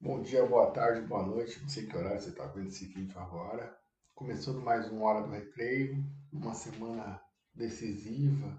Bom dia, boa tarde, boa noite. Não sei que horário você está vendo esse vídeo agora. Começando mais uma hora do recreio, uma semana decisiva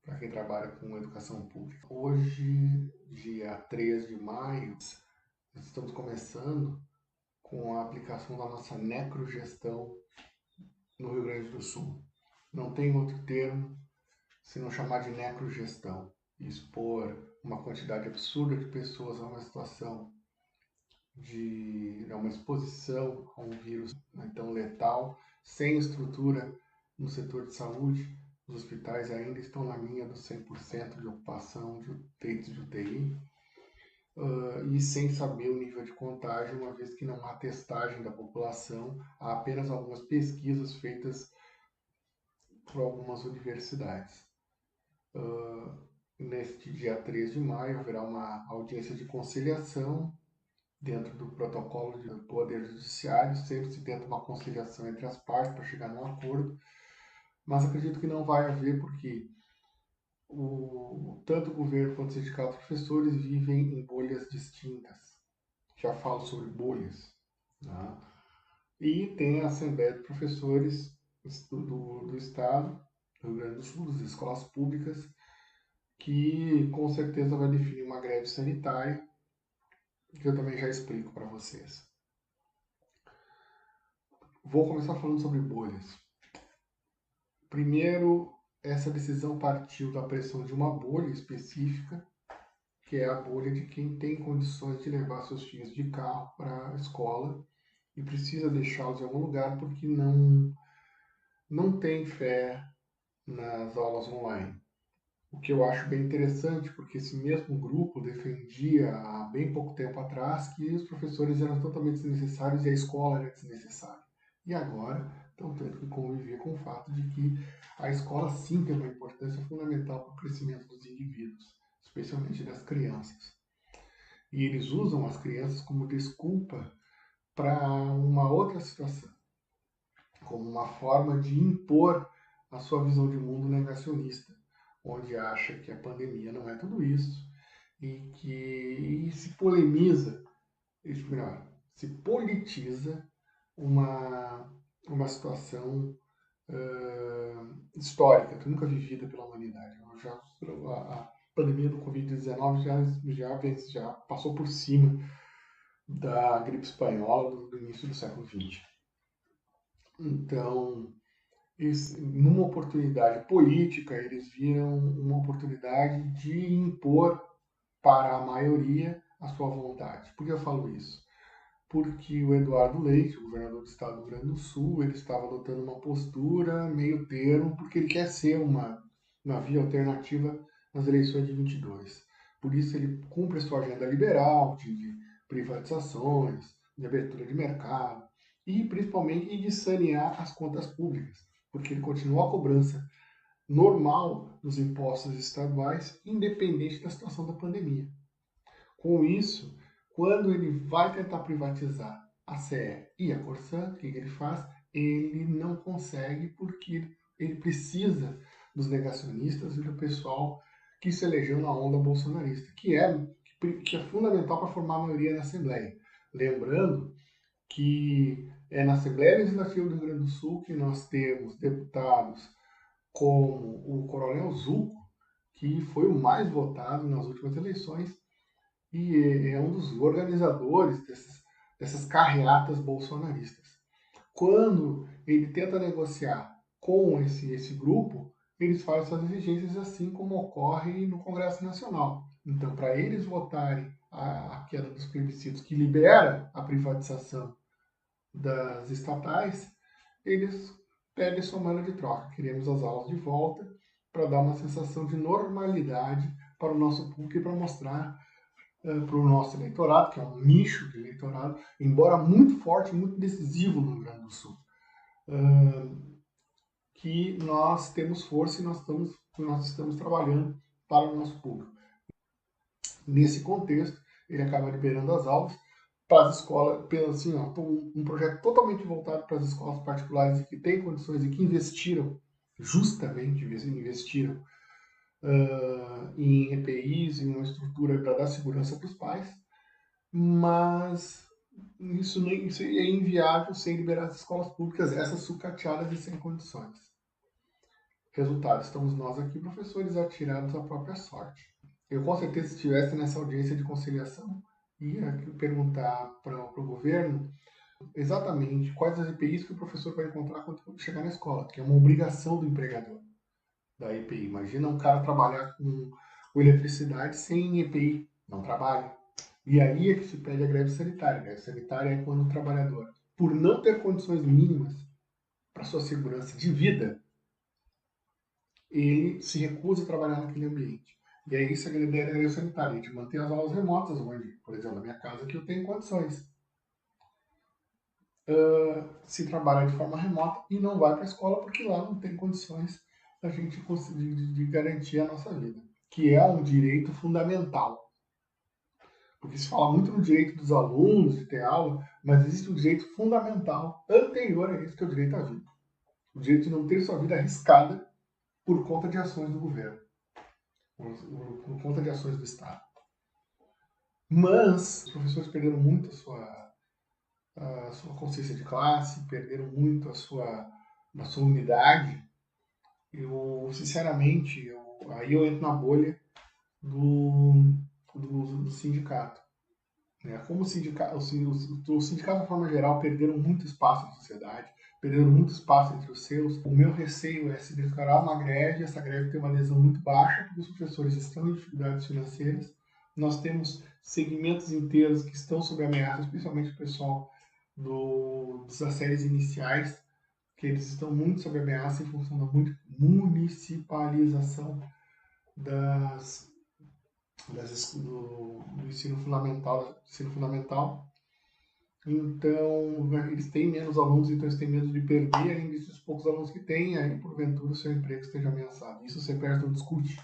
para quem trabalha com educação pública. Hoje, dia 3 de maio, nós estamos começando com a aplicação da nossa necrogestão no Rio Grande do Sul. Não tem outro termo se não chamar de necrogestão. Expor uma quantidade absurda de pessoas a uma situação de uma exposição a um vírus tão letal, sem estrutura no setor de saúde. Os hospitais ainda estão na linha dos 100% de ocupação de leitos de UTI, e sem saber o nível de contágio, uma vez que não há testagem da população, há apenas algumas pesquisas feitas por algumas universidades. Neste dia 3 de maio haverá uma audiência de conciliação dentro do protocolo de poder judiciário, sempre se tenta uma conciliação entre as partes para chegar num acordo, mas acredito que não vai haver porque tanto o governo quanto o sindicato de professores vivem em bolhas distintas. Já falo sobre bolhas. Né? E tem a Assembleia de Professores do Estado, do Rio Grande do Sul, das escolas públicas, que com certeza vai definir uma greve sanitária, que eu também já explico para vocês. Vou começar falando sobre bolhas. Primeiro, essa decisão partiu da pressão de uma bolha específica, que é a bolha de quem tem condições de levar seus filhos de carro para a escola e precisa deixá-los em algum lugar porque não tem fé nas aulas online. O que eu acho bem interessante, porque esse mesmo grupo defendia há bem pouco tempo atrás que os professores eram totalmente desnecessários e a escola era desnecessária. E agora estão tendo que conviver com o fato de que a escola sim tem uma importância fundamental para o crescimento dos indivíduos, especialmente das crianças. E eles usam as crianças como desculpa para uma outra situação, como uma forma de impor a sua visão de mundo negacionista, onde acha que a pandemia não é tudo isso e se polemiza, melhor, se politiza uma situação histórica, nunca vivida pela humanidade. A pandemia do Covid-19 já passou por cima da gripe espanhola do início do século XX. Então, numa oportunidade política, eles viram uma oportunidade de impor para a maioria a sua vontade. Por que eu falo isso? Porque o Eduardo Leite, o governador do estado do Rio Grande do Sul, ele estava adotando uma postura meio termo, porque ele quer ser uma via alternativa nas eleições de 22. Por isso ele cumpre a sua agenda liberal, de privatizações, de abertura de mercado, e principalmente de sanear as contas públicas, porque ele continua a cobrança normal dos impostos estaduais, independente da situação da pandemia. Com isso, quando ele vai tentar privatizar a CE e a Corsan, o que ele faz? Ele não consegue porque ele precisa dos negacionistas e do pessoal que se elegeu na onda bolsonarista, que é fundamental para formar a maioria na Assembleia. Lembrando que é na Assembleia Legislativa do Rio Grande do Sul que nós temos deputados como o Coronel Zucco, que foi o mais votado nas últimas eleições, e é um dos organizadores dessas carreatas bolsonaristas. Quando ele tenta negociar com esse grupo, eles fazem suas exigências assim como ocorre no Congresso Nacional. Então, para eles votarem a queda dos plebiscitos que libera a privatização das estatais, eles pedem sua moeda de troca. Queremos as aulas de volta para dar uma sensação de normalidade para o nosso público e para mostrar para o nosso eleitorado, que é um nicho de eleitorado, embora muito forte, muito decisivo no Rio Grande do Sul, que nós temos força e nós estamos trabalhando para o nosso público. Nesse contexto, ele acaba liberando as aulas para as escolas, assim, um projeto totalmente voltado para as escolas particulares que têm condições e que investiram, justamente investiram em EPIs, em uma estrutura para dar segurança para os pais, mas isso é inviável sem liberar as escolas públicas, essas sucateadas e sem condições. Resultado, estamos nós aqui, professores, atirados à própria sorte. Eu, com certeza, se estivesse nessa audiência de conciliação, ia perguntar para o governo exatamente quais as EPIs que o professor vai encontrar quando chegar na escola, que é uma obrigação do empregador da EPI. Imagina um cara trabalhar com eletricidade sem EPI, não trabalha. E aí é que se pede a greve sanitária. A greve sanitária é quando o trabalhador, por não ter condições mínimas para sua segurança de vida, ele se recusa a trabalhar naquele ambiente. E é isso que a ideia da greve sanitária, de manter as aulas remotas, onde, por exemplo, na minha casa, que eu tenho condições. Se trabalha de forma remota e não vai para a escola porque lá não tem condições da gente conseguir de garantir a nossa vida, que é um direito fundamental. Porque se fala muito no direito dos alunos de ter aula, mas existe um direito fundamental anterior a isso, que é o direito à vida. O direito de não ter sua vida arriscada por conta de ações do governo, por conta de ações do Estado. Mas os professores perderam muito a sua consciência de classe, perderam muito a sua unidade. Eu, sinceramente, aí eu entro na bolha do sindicato. Né? Como o sindicato, o sindicato, de forma geral, perderam muito espaço na sociedade, perderam muito espaço entre os seus. O meu receio é se descartar uma greve, essa greve tem uma adesão muito baixa, porque os professores estão em dificuldades financeiras. Nós temos segmentos inteiros que estão sob ameaça, especialmente o pessoal das séries iniciais, que eles estão muito sob ameaça em função da municipalização das, do ensino fundamental. Então, eles têm menos alunos, então eles têm medo de perder ainda esses poucos alunos que têm, aí porventura o seu emprego esteja ameaçado. Isso o CPERS não discute.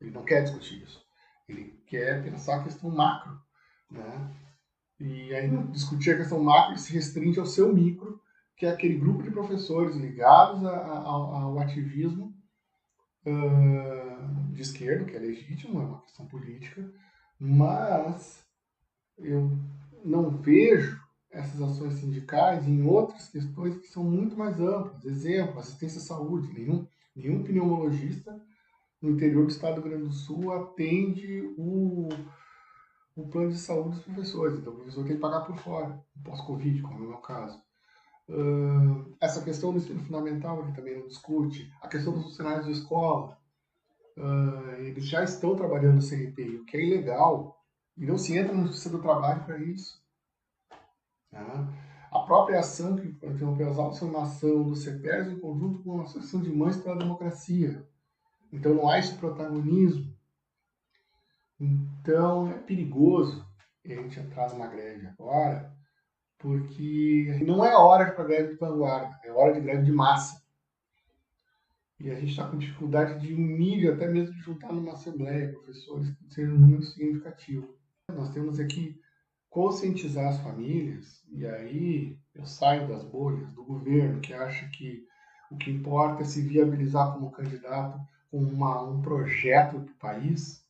Ele não quer discutir isso. Ele quer pensar a questão macro, né? E aí, discutir a questão macro, ele se restringe ao seu micro, que é aquele grupo de professores ligados ao ativismo de esquerda, que é legítimo, é uma questão política, mas eu não vejo essas ações sindicais em outras questões que são muito mais amplas. Exemplo, assistência à saúde. Nenhum pneumologista no interior do estado do Rio Grande do Sul atende o plano de saúde dos professores. Então, o professor tem que pagar por fora, pós-Covid, como é o meu caso. Essa questão do ensino fundamental ele também não discute. A questão dos funcionários de escola. Eles já estão trabalhando sem EPI, o que é ilegal. E não se entra na Justiça do Trabalho para isso. Tá? A própria ação que interrompeu as aulas foi uma ação do CEPERS em conjunto com a Associação de Mães pela Democracia. Então não há esse protagonismo. Então é perigoso a gente entrar numa greve agora, porque não é hora para greve de vanguarda, é hora de greve de massa. E a gente está com dificuldade de unir, até mesmo de juntar numa assembleia professores que seja um número significativo. Nós temos aqui conscientizar as famílias, e aí eu saio das bolhas do governo, que acha que o que importa é se viabilizar como candidato com um projeto para o país,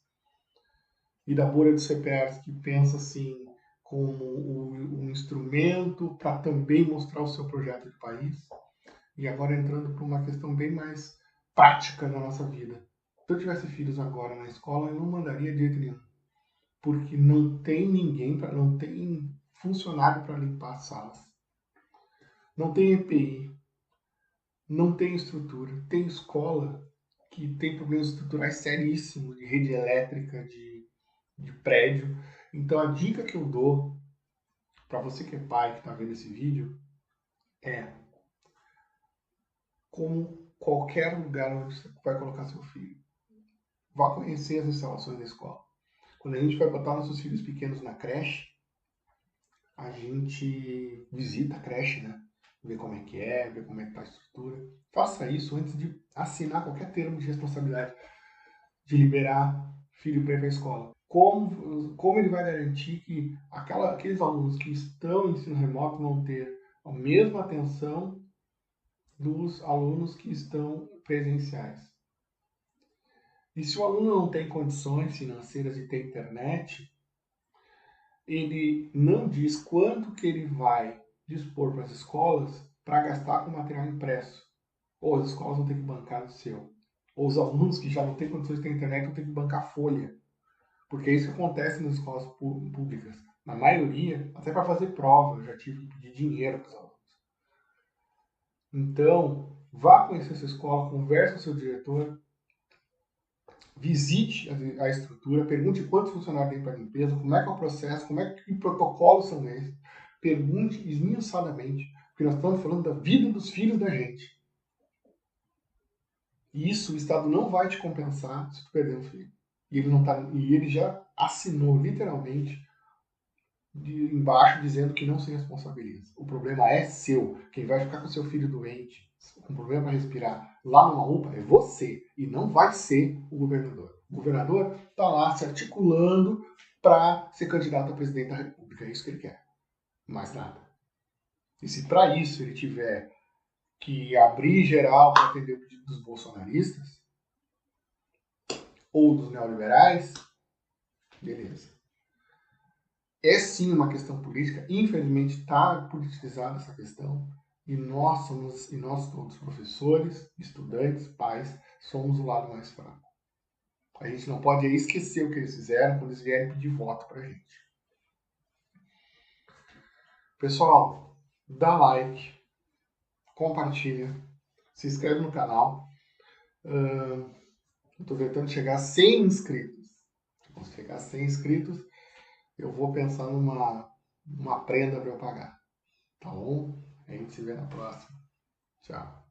e da bolha do CPERS, que pensa assim como um instrumento para também mostrar o seu projeto de país, e agora entrando para uma questão bem mais prática da nossa vida. Se eu tivesse filhos agora na escola, eu não mandaria de jeito nenhum, porque não tem ninguém, não tem funcionário para limpar as salas. Não tem EPI, não tem estrutura. Tem escola que tem problemas estruturais seríssimos de rede elétrica, de prédio. Então a dica que eu dou para você que é pai que está vendo esse vídeo é como qualquer lugar onde você vai colocar seu filho. Vá conhecer as instalações da escola. Quando a gente vai botar nossos filhos pequenos na creche, a gente visita a creche, né? Ver como é, ver como é que tá a estrutura. Faça isso antes de assinar qualquer termo de responsabilidade de liberar filho para ir para a escola. Como ele vai garantir que aqueles alunos que estão em ensino remoto vão ter a mesma atenção dos alunos que estão presenciais? E se o aluno não tem condições financeiras de ter internet, ele não diz quanto que ele vai dispor para as escolas para gastar com material impresso. Ou as escolas vão ter que bancar o seu. Ou os alunos que já não têm condições de ter internet vão ter que bancar folha. Porque é isso que acontece nas escolas públicas. Na maioria, até para fazer prova, eu já tive que pedir dinheiro para os alunos. Então, vá conhecer essa escola, converse com o seu diretor, visite a estrutura, pergunte quantos funcionários tem para limpeza, como é que é o processo, como é que protocolos são esses. Pergunte esmiuçadamente, porque nós estamos falando da vida dos filhos da gente. E isso o Estado não vai te compensar se tu perder um filho. E ele já assinou literalmente embaixo dizendo que não se responsabiliza. O problema é seu. Quem vai ficar com seu filho doente, com problema para respirar, lá numa UPA é você. E não vai ser o governador. O governador está lá se articulando para ser candidato a presidente da República. É isso que ele quer. Mais nada. E se para isso ele tiver que abrir geral para atender o pedido dos bolsonaristas ou dos neoliberais, beleza. É sim uma questão política, infelizmente está politizada essa questão, e nós todos, professores, estudantes, pais, somos o lado mais fraco. A gente não pode esquecer o que eles fizeram quando eles vierem pedir voto pra gente. Pessoal, dá like, compartilha, se inscreve no canal. Eu estou tentando chegar a 100 inscritos. Vamos chegar a 100 inscritos, eu vou pensar numa prenda para eu pagar. Tá bom? A gente se vê na próxima. Tchau.